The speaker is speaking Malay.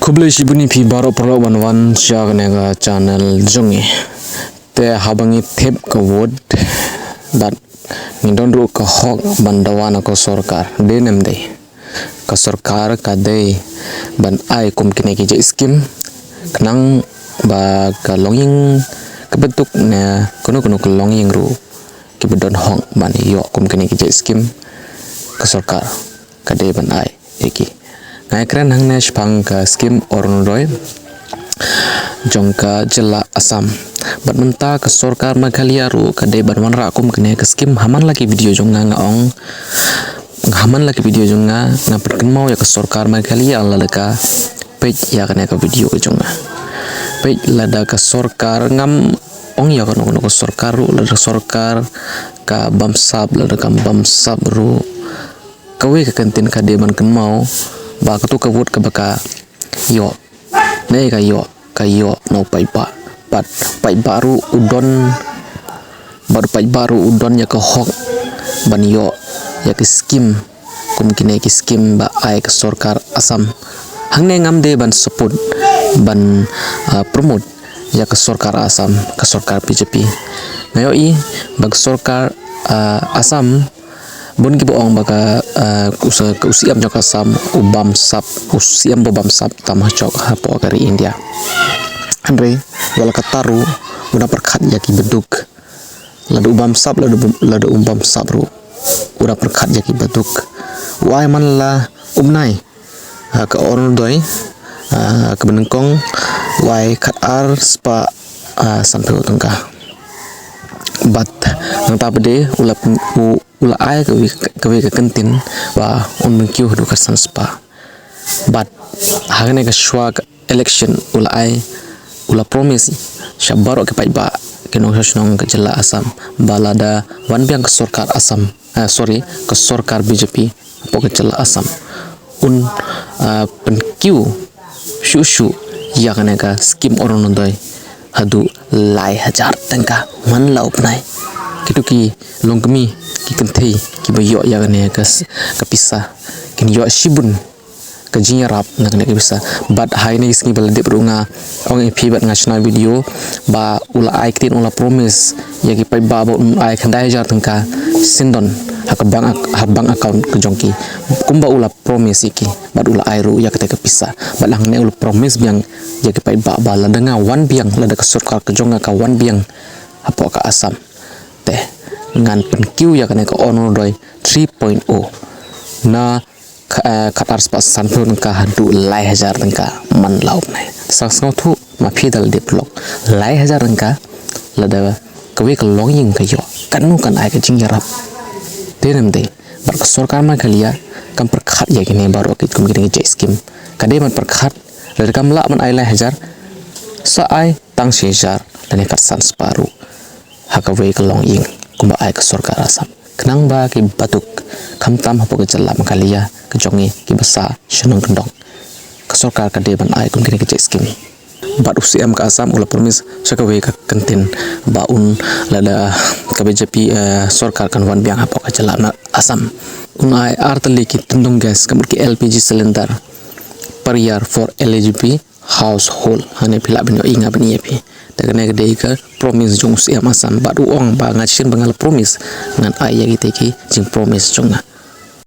Kublai shibuni pi baro perlo wan jagne ga channel jongi te habangi thep ka word dat ngindon ru ka hok bandawana ko sorkar denem de ka sorkar ka de ban ai kum kine ki je skim knang ba ka longing ka bentuk ne kono ka longing ru ki bedon hong ban yo kum kine ki je skim ka sorkar ka de ban ai eki ngai keren hang ne spang ka skim ornodoi jongka jela asam bat menta ka sorkar Meghalaya ru ka de ban wanra kum kene ka skim haman lagi video jonga ngaong haman lagi video jonga na perken mau ya ka sorkar Meghalaya la ka page ya kene ka video ka jonga page lada ka sorkar ngam ong ya ka no ka sorkar ru lada sorkar ka bamsab lada ka bamsab ru kawe ka kantin ka de ban ken mau ba ka tu ka wot ka baka yo ne ka yo no pai ba pat pai baru udon baru pai baru udon ya ka hok ban yo ya ki skim kum kine ki skim ba ai ka sorkar asam hangne ngam de ban support ban promote ya ka sorkar asam ka sorkar BJP ngayo i bag sorkar asam bun ki boong baka usiam jok asam ubam sap usiam bobam sap tamah jok hapo kari India andre wala kataru una perkhat ya ki beduk ladu ubam sap ladu umbam sap ru una perkhat ya ki beduk wai man la umnai ka orun doi ka benengkong wai khat ar spa sampai utengka bat nang ta bede ula ai ka kantin wa un mengkiu du ka san spa bat hagne ka shwa election ula ai ula promise shabaro ke pai ba ke no hasnong ka jela asam balada wan biang ka sorkar asam ka sorkar BJP po ka jela asam un penkiu shu ya kane ka skim oron doi hadu lai hajar tengka man lau pnai kitu ki longkemi ki kenthei ki bayo ya kane ka pisah kin yo shibun ka jinya rap na kane ka pisah bat hai ne isni bal de brunga ong ep bat ngachna video ba ula ai tin ula promise ya ki pai ba bo ai khandai jar tengka sindon habang account ke jongki kumba ula promise iki bat ula ai ru ya ka pisah bat lang ne ula promise biang ya ki pai ba la denga wan biang la de ka sorkar ke jonga ka wan biang apo ka asam teh ngan penkiu ya kane ka ono doi 3.0 na katar spa sanpun ka hadu lai hajar tengka man lau nai sang thu ma phi dal de blog lai hajar tengka lada kawe ka longing ka yo kanu kan ai ka jingarap denem de bar ka sorkar Meghalaya kam perkhat ya kine baru ki kum kine je skim kade man perkhat lada kam la man ai lai hajar sa ai tang shejar lane kat san sparu hakawe ka longing kumba ai ka sorkar asam kenang ba ki batuk kamtam hapo ke jela Meghalaya ke jongi ki basa shenong kendong ke sorkar ka de ban ai kum kine ke skim bat usiam ka asam ula promise sakawe ka kantin ba un lada ka BJP sorkar kan wan biang hapo ka jela asam unai artali ki tundung gas kamur ki LPG cylinder per year for eligible household hane phila bin inga bani epi dagane de ka promise jong usiam asam ba du ong ba ngachin bangal promise ngan ai ya ki jing promise jonga